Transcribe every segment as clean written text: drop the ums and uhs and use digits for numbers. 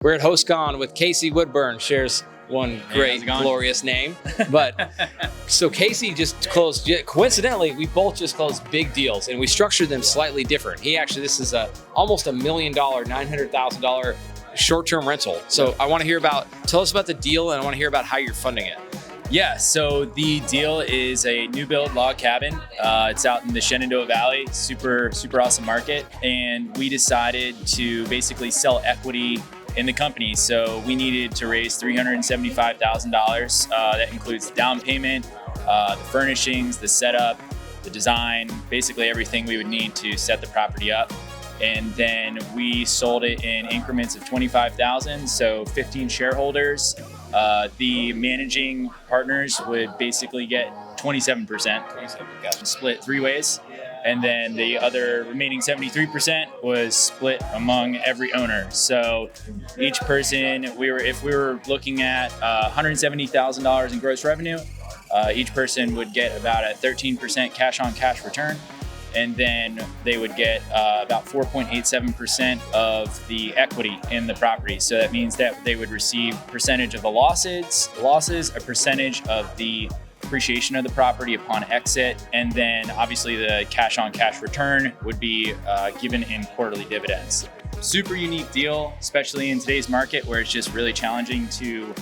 We're at HostCon with Casey Woodburn, shares one great, glorious name. But so Casey just closed, coincidentally, we both just closed big deals and we structured them slightly different. This is almost $1 million, $900,000 short-term rental. So I want to tell us about the deal, and I want to hear about how you're funding it. Yeah, so the deal is a new build log cabin. It's out in the Shenandoah Valley, super awesome market. And we decided to basically sell equity in the company. So we needed to raise $375,000. That includes the down payment, the furnishings, the setup, the design, basically everything we would need to set the property up. And then we sold it in increments of 25,000, so 15 shareholders. The managing partners would basically get 27%, split three ways. And then the other remaining 73% was split among every owner. So each person, if we were looking at $170,000 in gross revenue, each person would get about a 13% cash on cash return. And then they would get about 4.87% of the equity in the property. So that means that they would receive percentage of the losses, a percentage of the appreciation of the property upon exit, and then obviously the cash on cash return would be given in quarterly dividends. Super unique deal, especially in today's market where it's just really challenging to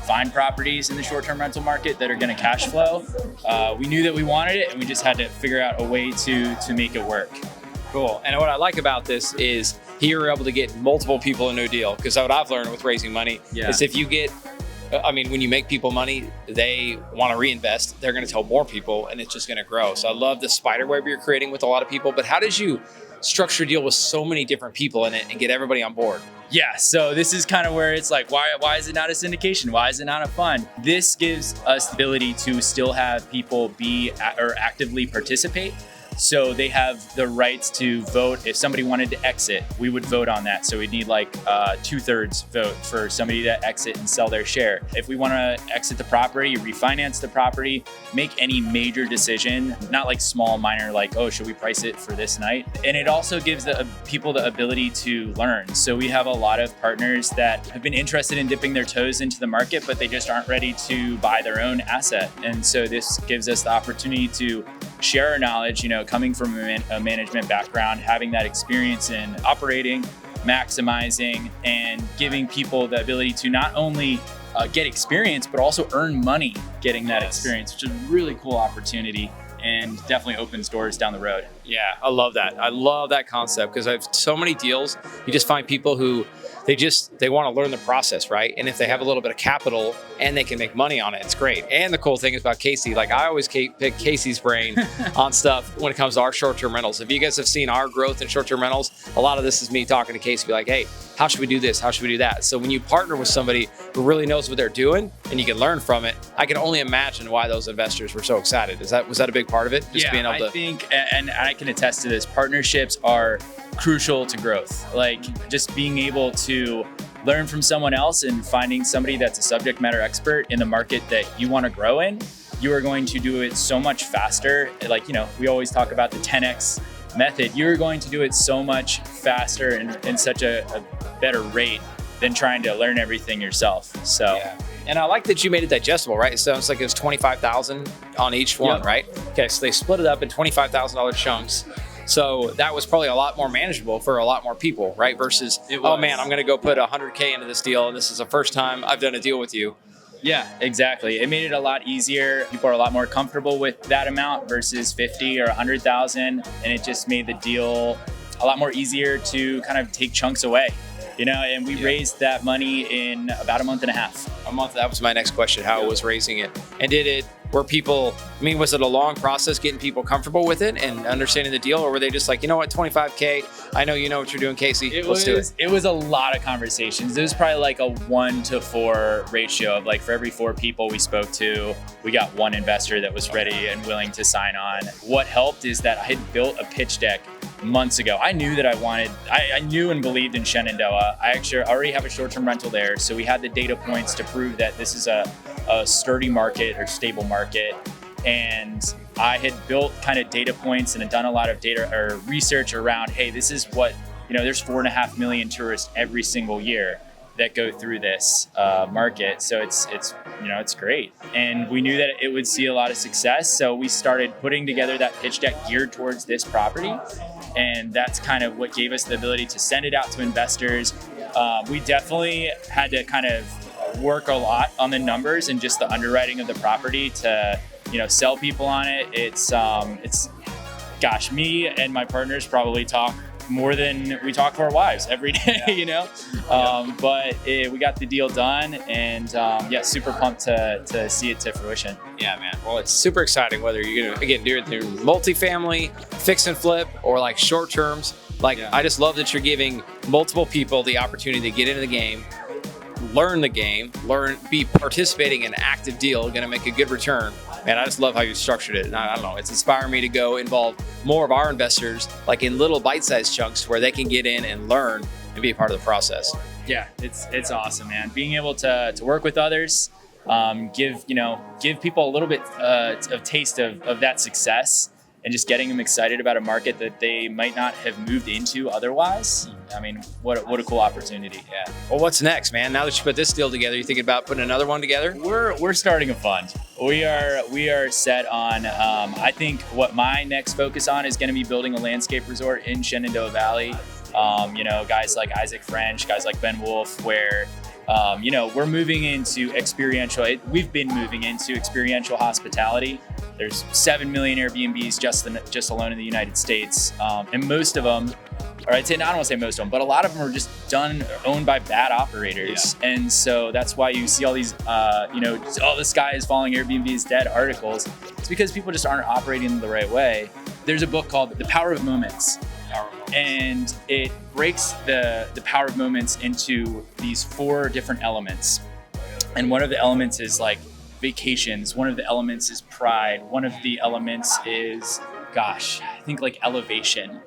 find properties in the short-term rental market that are going to cash flow. We knew that we wanted it, and we just had to figure out a way to make it work. Cool. And what I like about this is you were able to get multiple people a new deal, because what I've learned with raising money is if you get, when you make people money, they want to reinvest. They're going to tell more people, and it's just going to grow. So I love the spider web you're creating with a lot of people. But how did you structure a deal with so many different people in it and get everybody on board? Yeah, so this is kind of where it's like, why is it not a syndication? Why is it not a fund? This gives us the ability to still have people actively participate. So they have the rights to vote. If somebody wanted to exit, we would vote on that. So we'd need like 2/3 vote for somebody to exit and sell their share. If we want to exit the property, refinance the property, make any major decision, not like small, minor, like, oh, should we price it for this night? And it also gives the people the ability to learn. So we have a lot of partners that have been interested in dipping their toes into the market, but they just aren't ready to buy their own asset. And so this gives us the opportunity to share our knowledge, coming from a management background, having that experience in operating, maximizing, and giving people the ability to not only get experience, but also earn money getting that experience, which is a really cool opportunity and definitely opens doors down the road. Yeah, I love that. I love that concept, because I have so many deals. You just find people who they want to learn the process, right? And if they have a little bit of capital and they can make money on it, it's great. And the cool thing is about Casey, like I always pick Casey's brain on stuff when it comes to our short-term rentals. If you guys have seen our growth in short-term rentals, a lot of this is me talking to Casey, be like, hey, how should we do this? How should we do that? So when you partner with somebody who really knows what they're doing and you can learn from it, I can only imagine why those investors were so excited. Was that a big part of it? I think, and I can attest to this, partnerships are crucial to growth. Like just being able to learn from someone else and finding somebody that's a subject matter expert in the market that you want to grow in, you are going to do it so much faster. Like, we always talk about the 10X method. You're going to do it so much faster and in such a better rate than trying to learn everything yourself. So. Yeah. And I like that you made it digestible, right? It sounds like it was $25,000 on each one, Yep. right? Okay, so they split it up in $25,000 chunks. So that was probably a lot more manageable for a lot more people, right? Versus, oh man, I'm going to go put $100K into this deal, and this is the first time I've done a deal with you. Yeah, exactly. It made it a lot easier. People are a lot more comfortable with that amount versus 50 or 100,000, and it just made the deal a lot more easier to kind of take chunks away. And we raised that money in about a month and a half. That was my next question, how it was raising it. And was it a long process getting people comfortable with it and understanding the deal? Or were they just like, you know what, 25K, I know you know what you're doing, Casey, let's do it. It was a lot of conversations. It was probably like a 1-to-4 ratio of like for every 4 people we spoke to, we got one investor that was ready and willing to sign on. What helped is that I had built a pitch deck months ago. I knew that I knew and believed in Shenandoah. I actually already have a short-term rental there. So we had the data points to prove that this is a sturdy market or stable market. And I had built kind of data points and had done a lot of data or research around, hey, this is what, there's 4.5 million tourists every single year. that go through this market. So it's it's great. And we knew that it would see a lot of success. So we started putting together that pitch deck geared towards this property. And that's kind of what gave us the ability to send it out to investors. We definitely had to kind of work a lot on the numbers and just the underwriting of the property to, sell people on it. It's gosh, me and my partners probably talk more than we talk to our wives every day, but we got the deal done, and super pumped to see it to fruition. Yeah, man. Well, it's super exciting whether you're gonna again do it through multifamily, fix and flip, or like short terms. I just love that you're giving multiple people the opportunity to get into the game, learn the game, be participating in an active deal, going to make a good return. Man, I just love how you structured it. And I don't know, it's inspiring me to go involve more of our investors, like in little bite-sized chunks where they can get in and learn and be a part of the process. Yeah, it's awesome, man. Being able to work with others, give people a little bit of taste of that success, and just getting them excited about a market that they might not have moved into otherwise. I mean, what a cool opportunity. Yeah. Well, what's next, man? Now that you put this deal together, you thinking about putting another one together? We're starting a fund. We are set on, I think what my next focus on is going to be building a landscape resort in Shenandoah Valley. Guys like Isaac French, guys like Ben Wolf, where we're moving into experiential. We've been moving into experiential hospitality. There's 7 million Airbnbs just alone in the United States, and most of them, or I don't want to say most of them, but a lot of them are just owned by bad operators. Yeah. And so that's why you see all these, the sky is falling, Airbnb is dead articles. It's because people just aren't operating the right way. There's a book called The Power of Moments. And it breaks the power of moments into these 4 different elements. And one of the elements is like vacations. One of the elements is pride. One of the elements is, I think like elevation.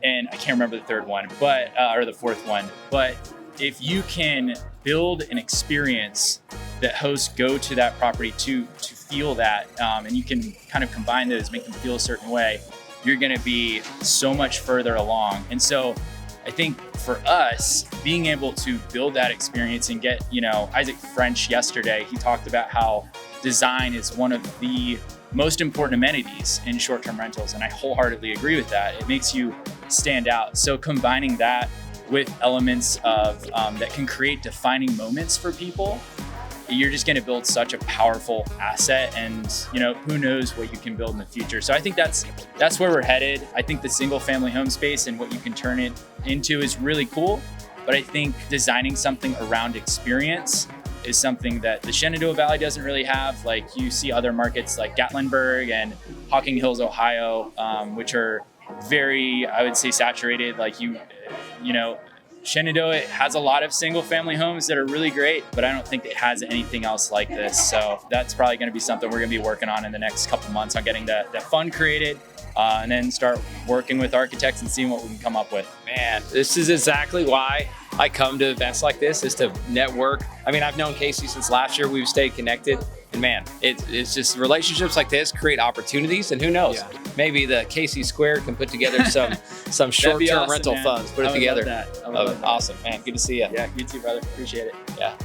And I can't remember the third one, or the fourth one. But if you can build an experience that hosts go to that property to feel that, and you can kind of combine those, make them feel a certain way, you're going to be so much further along. And so I think for us, being able to build that experience and get, Isaac French yesterday, he talked about how design is one of the most important amenities in short-term rentals. And I wholeheartedly agree with that. It makes you stand out. So combining that with elements of that can create defining moments for people, you're just going to build such a powerful asset, and who knows what you can build in the future. So I think that's where we're headed. I think the single family home space and what you can turn it into is really cool, but I think designing something around experience is something that the Shenandoah Valley doesn't really have. Like you see other markets like Gatlinburg and Hocking Hills, Ohio, which are very, I would say, saturated. Like Shenandoah has a lot of single family homes that are really great, but I don't think it has anything else like this. So that's probably going to be something we're going to be working on in the next couple months on getting that fund created, and then start working with architects and seeing what we can come up with. Man, this is exactly why I come to events like this, is to network. I mean, I've known Casey since last year. We've stayed connected. And man, it's just relationships like this create opportunities, and who knows, maybe the Casey Square can put together some short-term awesome, rental man. funds. Put it together. I would love that. Awesome, man. Good to see you. Yeah, you too, brother. Appreciate it. Yeah.